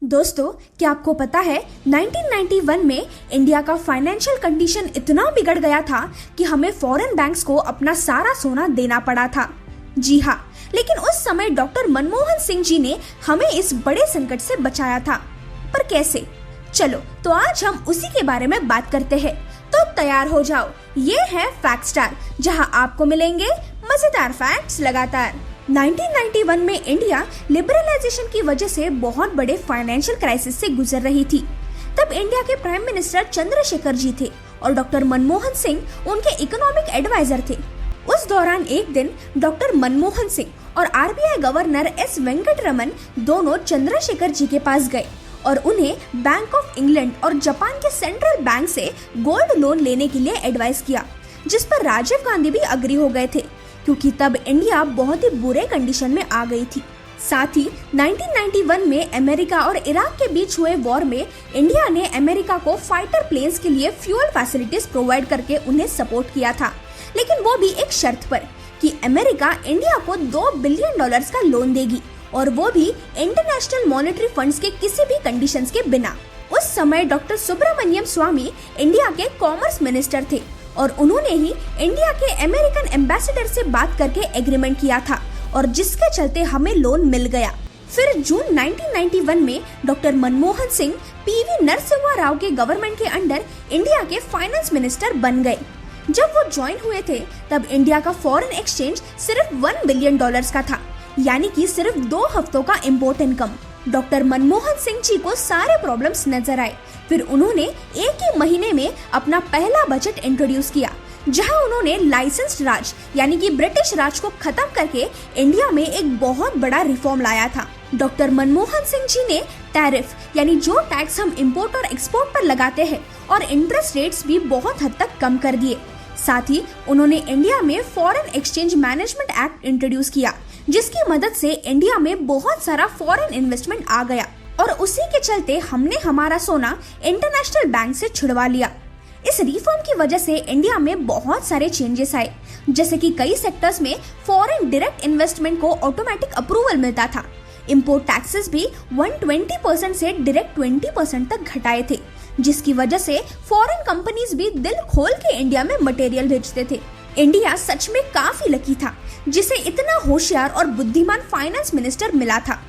दोस्तों, क्या आपको पता है 1991 में इंडिया का फाइनेंशियल कंडीशन इतना बिगड़ गया था कि हमें फॉरेन बैंक्स को अपना सारा सोना देना पड़ा था। जी हाँ, लेकिन उस समय डॉक्टर मनमोहन सिंह जी ने हमें इस बड़े संकट से बचाया था। पर कैसे? चलो तो आज हम उसी के बारे में बात करते हैं। तो तैयार हो जाओ, ये है फैक्ट स्टार, जहां आपको मिलेंगे मजेदार फैक्ट्स लगातार। 1991 में इंडिया लिबरलाइजेशन की वजह से बहुत बड़े फाइनेंशियल क्राइसिस से गुजर रही थी। तब इंडिया के प्राइम मिनिस्टर चंद्रशेखर जी थे और डॉक्टर मनमोहन सिंह उनके इकोनॉमिक एडवाइजर थे। उस दौरान एक दिन डॉक्टर मनमोहन सिंह और आरबीआई गवर्नर एस वेंकटरमन दोनों चंद्रशेखर जी के पास गए और उन्हें बैंक ऑफ इंग्लैंड और जापान के सेंट्रल बैंक से गोल्ड लोन लेने के लिए एडवाइस किया, जिस पर राजीव गांधी भी अग्री हो गए थे, क्योंकि तब इंडिया बहुत ही बुरे कंडीशन में आ गई थी। साथ ही 1991 में अमेरिका और इराक के बीच हुए वॉर में इंडिया ने अमेरिका को फाइटर प्लेन्स के लिए फ्यूल फैसिलिटीज प्रोवाइड करके उन्हें सपोर्ट किया था, लेकिन वो भी एक शर्त पर कि अमेरिका इंडिया को $2 बिलियन का लोन देगी, और वो भी इंटरनेशनल मॉनेटरी फंड्स के किसी भी कंडीशंस के बिना। उस समय डॉक्टर सुब्रमण्यम स्वामी इंडिया के कॉमर्स मिनिस्टर थे और उन्होंने ही इंडिया के अमेरिकन एम्बेसडर से बात करके एग्रीमेंट किया था, और जिसके चलते हमें लोन मिल गया। फिर जून 1991 में डॉक्टर मनमोहन सिंह पीवी नरसिम्हा राव के गवर्नमेंट के अंडर इंडिया के फाइनेंस मिनिस्टर बन गए। जब वो ज्वाइन हुए थे तब इंडिया का फॉरेन एक्सचेंज सिर्फ $1 बिलियन का था, यानी कि सिर्फ 2 हफ्तों का import income. Doctor Manmohan Singh ji को सारे प्रॉब्लम्स नजर आए। फिर उन्होंने एक ही महीने में अपना पहला बजट इंट्रोड्यूस किया, जहां उन्होंने लाइसेंस्ड राज यानी कि ब्रिटिश राज को खत्म करके इंडिया में एक बहुत बड़ा रिफॉर्म लाया था। डॉक्टर मनमोहन सिंह जी ने टैरिफ यानी जो टैक्स हम इंपोर्ट और एक्सपोर्ट पर लगाते हैं और इंटरेस्ट रेट्स भी बहुत हद तक कम कर दिए। साथ ही उन्होंने इंडिया में foreign exchange management act introduce किया, जिसकी मदद से इंडिया में बहुत सारा फॉरेन इन्वेस्टमेंट आ गया, और उसी के चलते हमने हमारा सोना इंटरनेशनल बैंक से छुड़वा लिया। इस रिफॉर्म की वजह से इंडिया में बहुत सारे चेंजेस आए, जैसे कि कई सेक्टर्स में फॉरेन डायरेक्ट इन्वेस्टमेंट को ऑटोमेटिक अप्रूवल मिलता था। इंपोर्ट टैक्सेस भी 120% से डायरेक्ट 20% तक घटाए थे, जिसकी वजह से फॉरेन कंपनीज भी दिल खोल के इंडिया में मटेरियल भेजते थे। इंडिया सच में काफी लकी था जिसे इतना होशियार और बुद्धिमान फाइनेंस मिनिस्टर मिला था।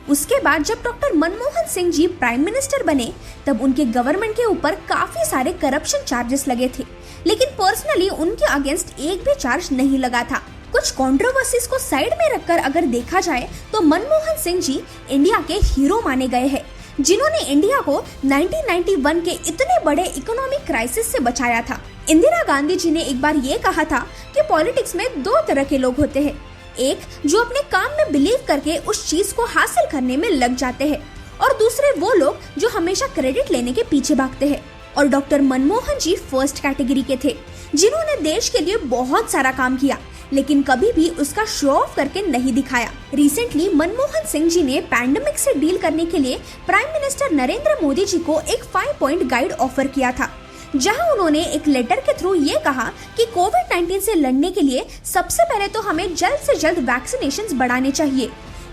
उसके बाद जब डॉक्टर मनमोहन सिंह जी प्राइम मिनिस्टर बने तब उनके गवर्नमेंट के ऊपर काफी सारे करप्शन चार्जेस लगे थे, लेकिन पर्सनली उनके अगेंस्ट एक भी चार्ज नहीं लगा था। कुछ कंट्रोवर्सीज को साइड में रखकर अगर देखा जाए तो मनमोहन सिंह जी इंडिया के हीरो माने गए हैं, जिन्होंने इंडिया को 1991 के इतने बड़े इकोनॉमिक क्राइसिस से बचाया था। इंदिरा गांधी जी ने एक बार ये कहा था कि पॉलिटिक्स में 2 तरह के लोग होते हैं, एक जो अपने काम में बिलीव करके उस चीज को हासिल करने में लग जाते हैं, और दूसरे वो लोग जो हमेशा क्रेडिट लेने के पीछे भागते हैं। और डॉक्टर मनमोहन जी फर्स्ट कैटेगरी के थे, जिन्होंने देश के लिए बहुत सारा काम किया, लेकिन कभी भी उसका शो ऑफ करके नहीं दिखाया। रिसेंटली मनमोहन सिंह जी ने पैंडेमिक से डील करने के लिए प्राइम मिनिस्टर नरेंद्र मोदी जी को एक 5 पॉइंट गाइड ऑफर किया था, जहां उन्होंने एक लेटर के थ्रू ये कहा कि कोविड-19 से लड़ने के लिए सबसे पहले तो हमें जल्द से जल्द वैक्सीनेशंस बढ़ाने चाहिए।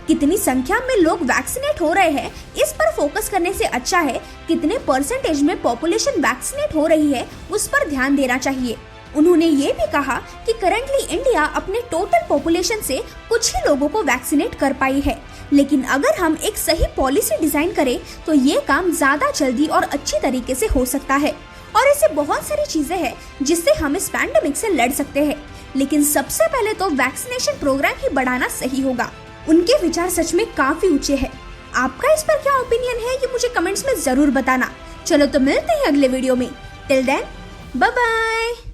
कितनी संख्या में लोग वैक्सीनेट हो रहे हैं इस पर फोकस करने से अच्छा है कितने परसेंटेज में पॉपुलेशन वैक्सीनेट हो रही है उस पर ध्यान देना चाहिए। उन्होंने ये भी कहा कि करंटली इंडिया अपने टोटल पॉपुलेशन से कुछ ही लोगों को वैक्सीनेट कर पाई है, लेकिन अगर हम एक सही पॉलिसी डिजाइन करें तो ये काम ज्यादा जल्दी और अच्छी तरीके से हो सकता है। और ऐसे बहुत सारी चीजें हैं जिससे हम इस पैंडेमिक से लड़ सकते हैं, लेकिन सबसे पहले तो वैक्सीनेशन प्रोग्राम ही बढ़ाना सही होगा। उनके विचार सच में काफी ऊंचे हैं। आपका इस पर क्या ओपिनियन है ये मुझे कमेंट्स में जरूर बताना। चलो तो मिलते हैं अगले वीडियो में। Till then bye bye.